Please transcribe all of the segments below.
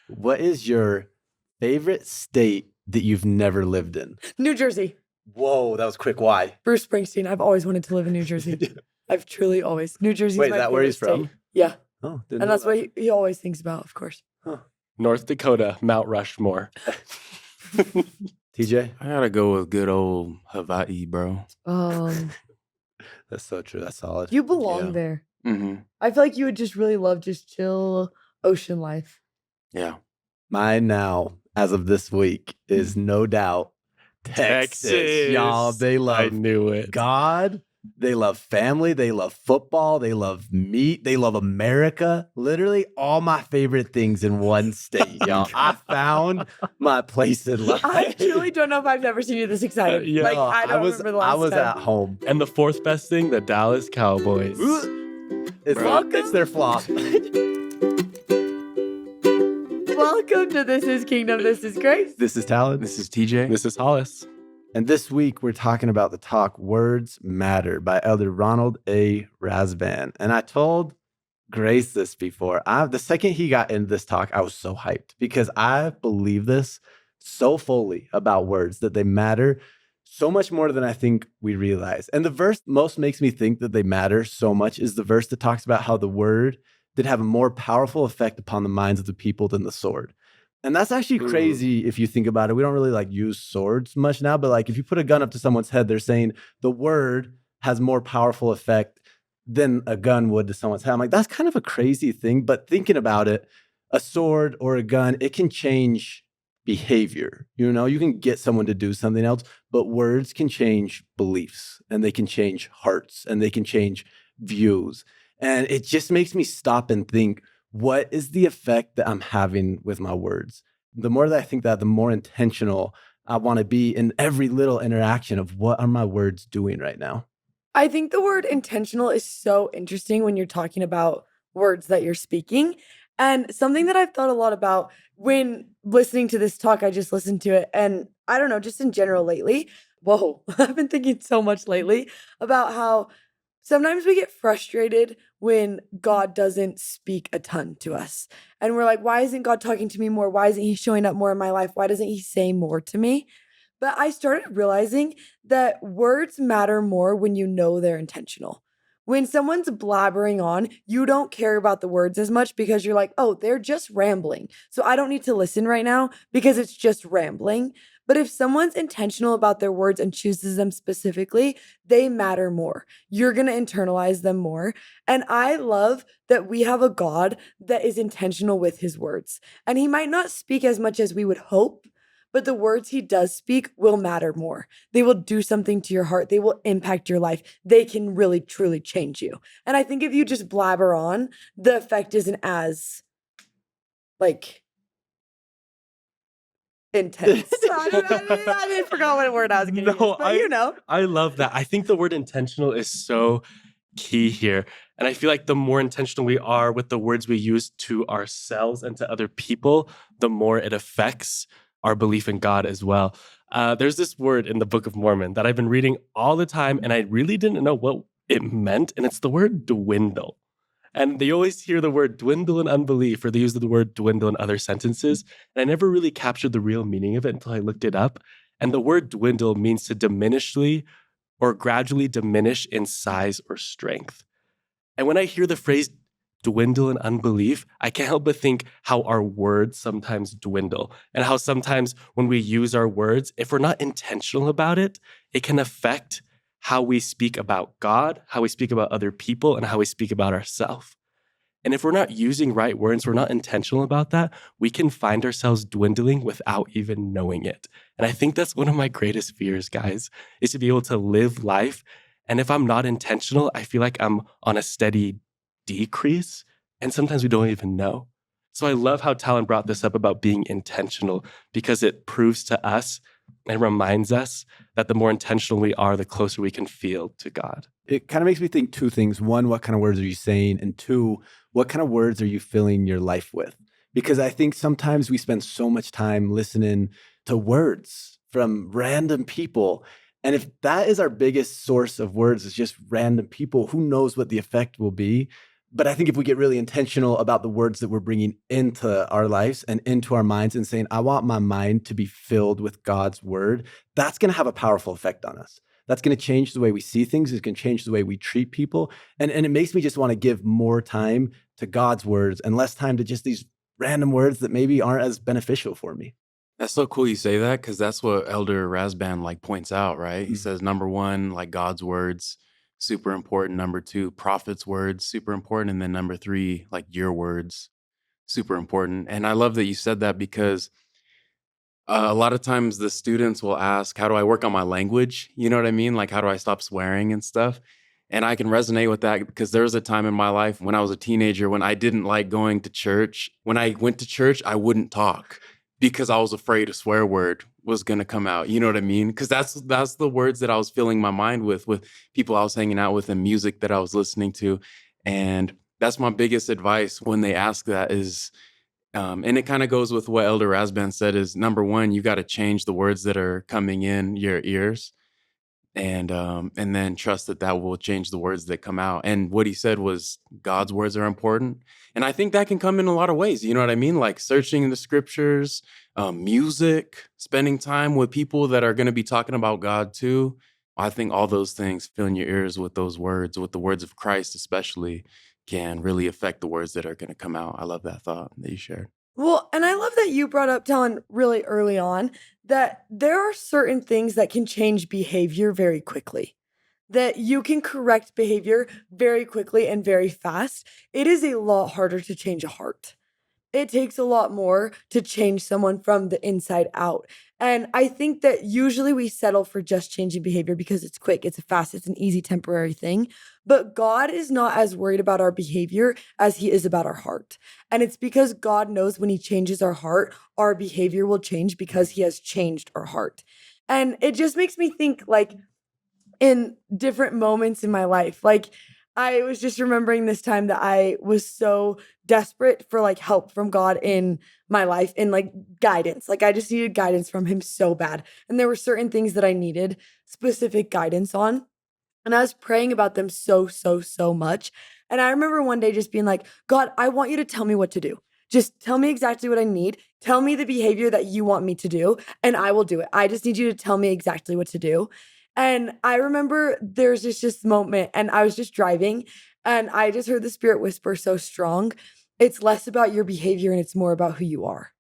What is your favorite state that you've never lived in? New Jersey. Whoa, that was quick. Why? Bruce Springsteen. I've always wanted to live in New Jersey. I've truly always. New Jersey's Wait, my is that where favorite he's state. from? Yeah. Oh, didn't And know that's that. what he always thinks about, of course. Huh. North Dakota, Mount Rushmore. TJ? I gotta go with good old Hawaii, bro. That's so true. That's solid. You belong Yeah. there. Mm-hmm. I feel like you would just really love just chill ocean life. Yeah. Mine now, as of this week, is no doubt Texas. Y'all, they I love knew it. God. They love family. They love football. They love meat. They love America. Literally all my favorite things in one state, y'all. I found my place in life. I truly don't know if I've never seen you this excited. Yeah. Like, I don't remember the last I was time. at home. And the fourth best thing, the Dallas Cowboys. It's their flaw. Welcome to This is Kingdom, This is Grace. This is Talon. This is TJ. This is Hollis. And this week, we're talking about the talk Words Matter by Elder Ronald A. Rasband. And I told Grace this before. The second he got into this talk, I was so hyped because I believe this so fully about words, that they matter so much more than I think we realize. And the verse most makes me think that they matter so much is the verse that talks about how the word did have a more powerful effect upon the minds of the people than the sword. And that's actually crazy if you think about it. We don't really use swords much now, but if you put a gun up to someone's head, they're saying the word has more powerful effect than a gun would to someone's head. I'm like, that's kind of a crazy thing. But thinking about it, a sword or a gun, it can change behavior. You can get someone to do something else, but words can change beliefs and they can change hearts and they can change views. And it just makes me stop and think, what is the effect that I'm having with my words? The more that I think that, the more intentional I want to be in every little interaction of what are my words doing right now. I think the word intentional is so interesting when you're talking about words that you're speaking. And something that I've thought a lot about when listening to this talk, I just listened to it. And I don't know, just in general lately, I've been thinking so much lately about how sometimes we get frustrated when God doesn't speak a ton to us. And we're like, why isn't God talking to me more? Why isn't he showing up more in my life? Why doesn't he say more to me? But I started realizing that words matter more when you know they're intentional. When someone's blabbering on, you don't care about the words as much because you're like, oh, they're just rambling. So I don't need to listen right now because it's just rambling. But if someone's intentional about their words and chooses them specifically, they matter more. You're going to internalize them more. And I love that we have a God that is intentional with his words. And he might not speak as much as we would hope, but the words he does speak will matter more. They will do something to your heart. They will impact your life. They can really, truly change you. And I think if you just blabber on, the effect isn't as, intense. I forgot what word I was going to use, but I love that. I think the word intentional is so key here. And I feel like the more intentional we are with the words we use to ourselves and to other people, the more it affects our belief in God as well. There's this word in the Book of Mormon that I've been reading all the time, and I really didn't know what it meant. And it's the word dwindle. And they always hear the word dwindle in unbelief, or they use the word dwindle in other sentences. And I never really captured the real meaning of it until I looked it up. And the word dwindle means to diminishly or gradually diminish in size or strength. And when I hear the phrase dwindle in unbelief, I can't help but think how our words sometimes dwindle and how sometimes when we use our words, if we're not intentional about it, it can affect how we speak about God, how we speak about other people, and how we speak about ourselves. And if we're not using right words, we're not intentional about that, we can find ourselves dwindling without even knowing it. And I think that's one of my greatest fears, guys, is to be able to live life. And if I'm not intentional, I feel like I'm on a steady decrease. And sometimes we don't even know. So I love how Talon brought this up about being intentional, because it proves to us and reminds us that the more intentional we are, the closer we can feel to God. It kind of makes me think two things. One, what kind of words are you saying? And two, what kind of words are you filling your life with? Because I think sometimes we spend so much time listening to words from random people. And if that is our biggest source of words, is just random people, who knows what the effect will be? But I think if we get really intentional about the words that we're bringing into our lives and into our minds and saying, I want my mind to be filled with God's word, that's going to have a powerful effect on us. That's going to change the way we see things. It's going to change the way we treat people. And it makes me just want to give more time to God's words and less time to just these random words that maybe aren't as beneficial for me. That's so cool you say that, because that's what Elder Rasband like points out, right? He says, number one, like God's words, super important. Number two, prophets' words, super important. And then number three, like your words, super important. And I love that you said that because a lot of times the students will ask, how do I work on my language? You know what I mean? Like, how do I stop swearing and stuff? And I can resonate with that because there was a time in my life when I was a teenager when I didn't like going to church. When I went to church, I wouldn't talk because I was afraid a swear word was going to come out. You know what I mean? Because that's the words that I was filling my mind with people I was hanging out with and music that I was listening to. And that's my biggest advice when they ask that is, and it kind of goes with what Elder Rasband said is, number one, you got to change the words that are coming in your ears. And then trust that will change the words that come out. And what he said was God's words are important. And I think that can come in a lot of ways. You know what I mean? Like searching the scriptures, music, spending time with people that are going to be talking about God too. I think all those things, filling your ears with those words, with the words of Christ especially, can really affect the words that are going to come out. I love that thought that you shared. Well, and I love that you brought up, Talon, really early on that there are certain things that can change behavior very quickly, that you can correct behavior very quickly and very fast. It is a lot harder to change a heart. It takes a lot more to change someone from the inside out. And I think that usually we settle for just changing behavior because it's quick, it's fast, it's an easy temporary thing. But God is not as worried about our behavior as he is about our heart. And it's because God knows when he changes our heart, our behavior will change because he has changed our heart. And it just makes me think like in different moments in my life. Like I was just remembering this time that I was so desperate for like help from God in my life and like guidance. Like I just needed guidance from him so bad. And there were certain things that I needed specific guidance on. And I was praying about them so much. And I remember one day just being like, God, I want you to tell me what to do. Just tell me exactly what I need. Tell me the behavior that you want me to do, and I will do it. I just need you to tell me exactly what to do. And I remember there's just this moment, and I was just driving, and I just heard the Spirit whisper so strong. It's less about your behavior and it's more about who you are.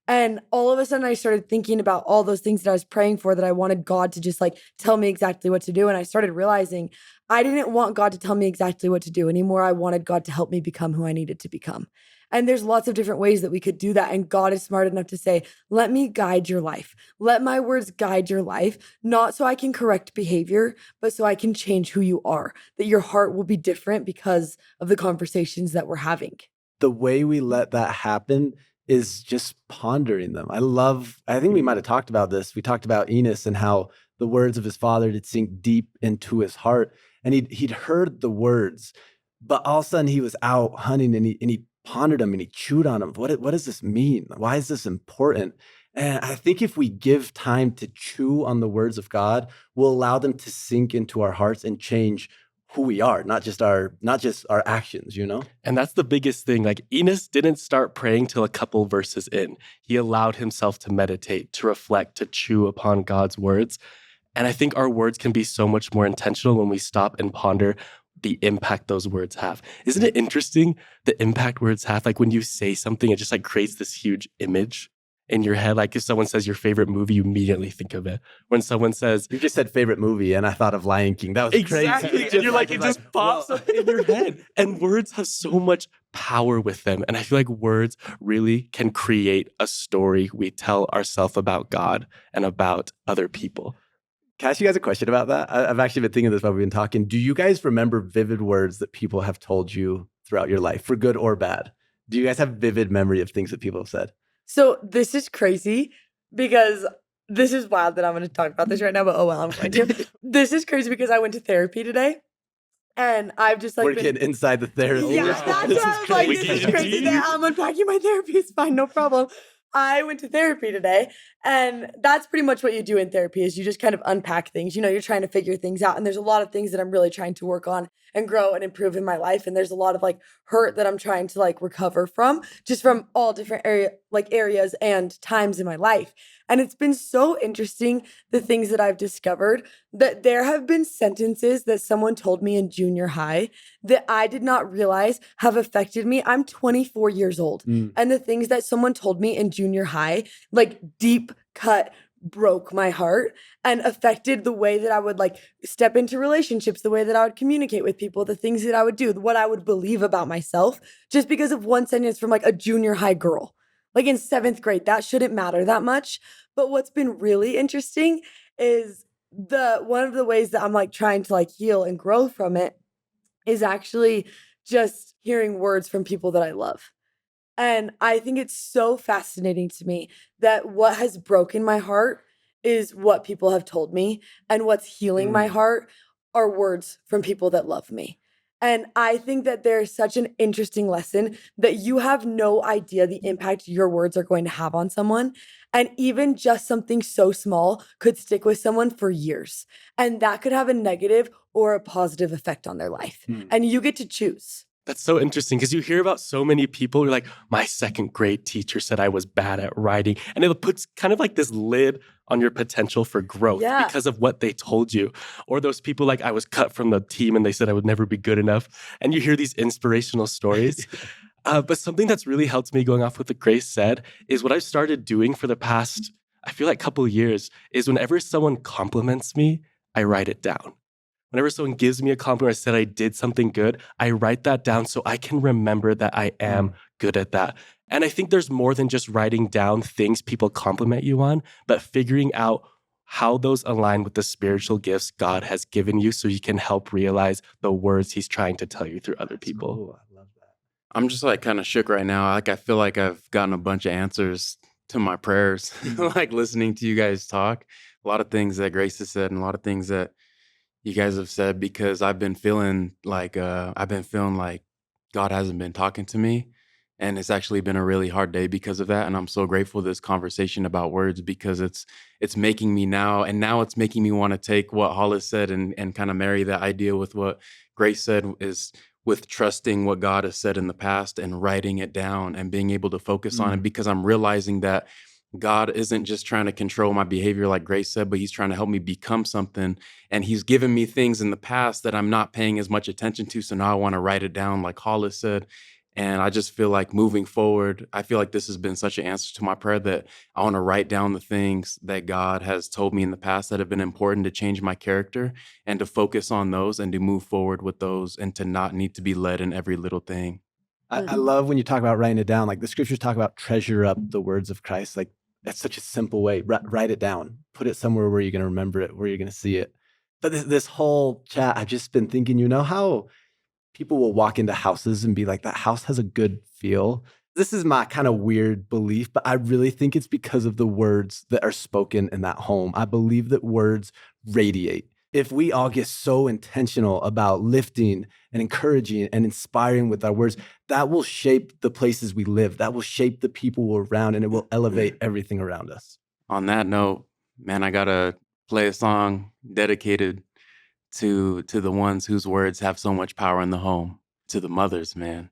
And all of a sudden, I started thinking about all those things that I was praying for that I wanted God to just like tell me exactly what to do. And I started realizing I didn't want God to tell me exactly what to do anymore. I wanted God to help me become who I needed to become. And there's lots of different ways that we could do that. And God is smart enough to say, let me guide your life. Let my words guide your life, not so I can correct behavior, but so I can change who you are, that your heart will be different because of the conversations that we're having. The way we let that happen is just pondering them. I think we might have talked about this. We talked about Enos and how the words of his father did sink deep into his heart. And he'd heard the words, but all of a sudden he was out hunting and he pondered them and he chewed on them. What does this mean? Why is this important? And I think if we give time to chew on the words of God, we'll allow them to sink into our hearts and change who we are, not just our actions, you know? And that's the biggest thing. Like Enos didn't start praying till a couple verses in. He allowed himself to meditate, to reflect, to chew upon God's words. And I think our words can be so much more intentional when we stop and ponder the impact those words have. Isn't it interesting the impact words have? Like when you say something, it just like creates this huge image in your head. Like if someone says your favorite movie, you immediately think of it. When someone says, you just said favorite movie and I thought of Lion King. That was exactly. crazy. And you're like, it just pops up in your head. And words have so much power with them. And I feel like words really can create a story we tell ourselves about God and about other people. Can I ask you guys a question about that? I've actually been thinking this while we've been talking. Do you guys remember vivid words that people have told you throughout your life, for good or bad? Do you guys have vivid memory of things that people have said? So this is crazy because this is wild that I'm going to talk about this right now, but oh well, I'm going to. This is crazy because I went to therapy today. And I've just like we're getting inside the therapy. Yeah, that's what I was like. This is crazy that I'm unpacking my therapy. It's fine, no problem. I went to therapy today, and that's pretty much what you do in therapy is you just kind of unpack things. You're trying to figure things out, and there's a lot of things that I'm really trying to work on and grow and improve in my life, and there's a lot of like hurt that I'm trying to like recover from just from all different areas and times in my life. And it's been so interesting the things that I've discovered that there have been sentences that someone told me in junior high that I did not realize have affected me. I'm 24 years old. And the things that someone told me in junior high, like deep cut, broke my heart and affected the way that I would like step into relationships, the way that I would communicate with people, the things that I would do, what I would believe about myself, just because of one sentence from like a junior high girl. Like in 7th grade, that shouldn't matter that much. But what's been really interesting is one of the ways that I'm like trying to like heal and grow from it is actually just hearing words from people that I love. And I think it's so fascinating to me that what has broken my heart is what people have told me, and what's healing my heart are words from people that love me. And I think that there's such an interesting lesson that you have no idea the impact your words are going to have on someone. And even just something so small could stick with someone for years. And that could have a negative or a positive effect on their life. And you get to choose. That's so interesting because you hear about so many people who are like, my 2nd grade teacher said I was bad at writing. And it puts kind of like this lid on your potential for growth because of what they told you. Or those people like, I was cut from the team and they said I would never be good enough. And you hear these inspirational stories. But something that's really helped me, going off what the Grace said, is what I've started doing for the past, I feel like couple of years, is whenever someone compliments me, I write it down. Whenever someone gives me a compliment or said I did something good, I write that down so I can remember that I am good at that. And I think there's more than just writing down things people compliment you on, but figuring out how those align with the spiritual gifts God has given you so you can help realize the words he's trying to tell you through other people. Cool. I love that. I'm just like kind of shook right now. Like I feel like I've gotten a bunch of answers to my prayers, like listening to you guys talk. A lot of things that Grace has said and a lot of things that you guys have said, because I've been feeling like God hasn't been talking to me. And it's actually been a really hard day because of that. And I'm so grateful this conversation about words, because it's making me now it's making me want to take what Hollis said and kind of marry that idea with what Grace said, is with trusting what God has said in the past and writing it down and being able to focus on it, because I'm realizing that God isn't just trying to control my behavior like Grace said, but he's trying to help me become something. And he's given me things in the past that I'm not paying as much attention to. So now I want to write it down like Hollis said. And I just feel like moving forward, I feel like this has been such an answer to my prayer that I want to write down the things that God has told me in the past that have been important to change my character, and to focus on those and to move forward with those, and to not need to be led in every little thing. I love when you talk about writing it down. Like the scriptures talk about treasure up the words of Christ. Like that's such a simple way. Write it down. Put it somewhere where you're going to remember it, where you're going to see it. But this whole chat, I've just been thinking, how people will walk into houses and be like, that house has a good feel. This is my kind of weird belief, but I really think it's because of the words that are spoken in that home. I believe that words radiate. If we all get so intentional about lifting and encouraging and inspiring with our words, that will shape the places we live. That will shape the people we're around, and it will elevate everything around us. On that note, man, I gotta play a song dedicated to the ones whose words have so much power in the home, to the mothers, man.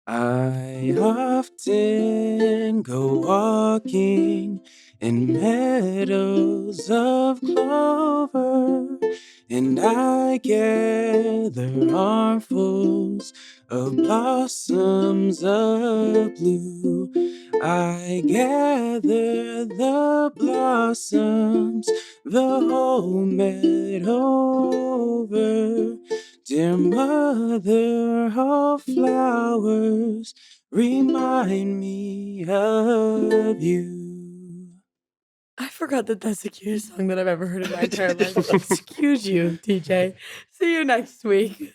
I often go walking in meadows of clover, and I gather armfuls of blossoms of blue. I gather the blossoms the whole meadow over. Dear mother of flowers, remind me of you. I forgot that that's the cutest song that I've ever heard in my entire life. Excuse you, TJ. See you next week.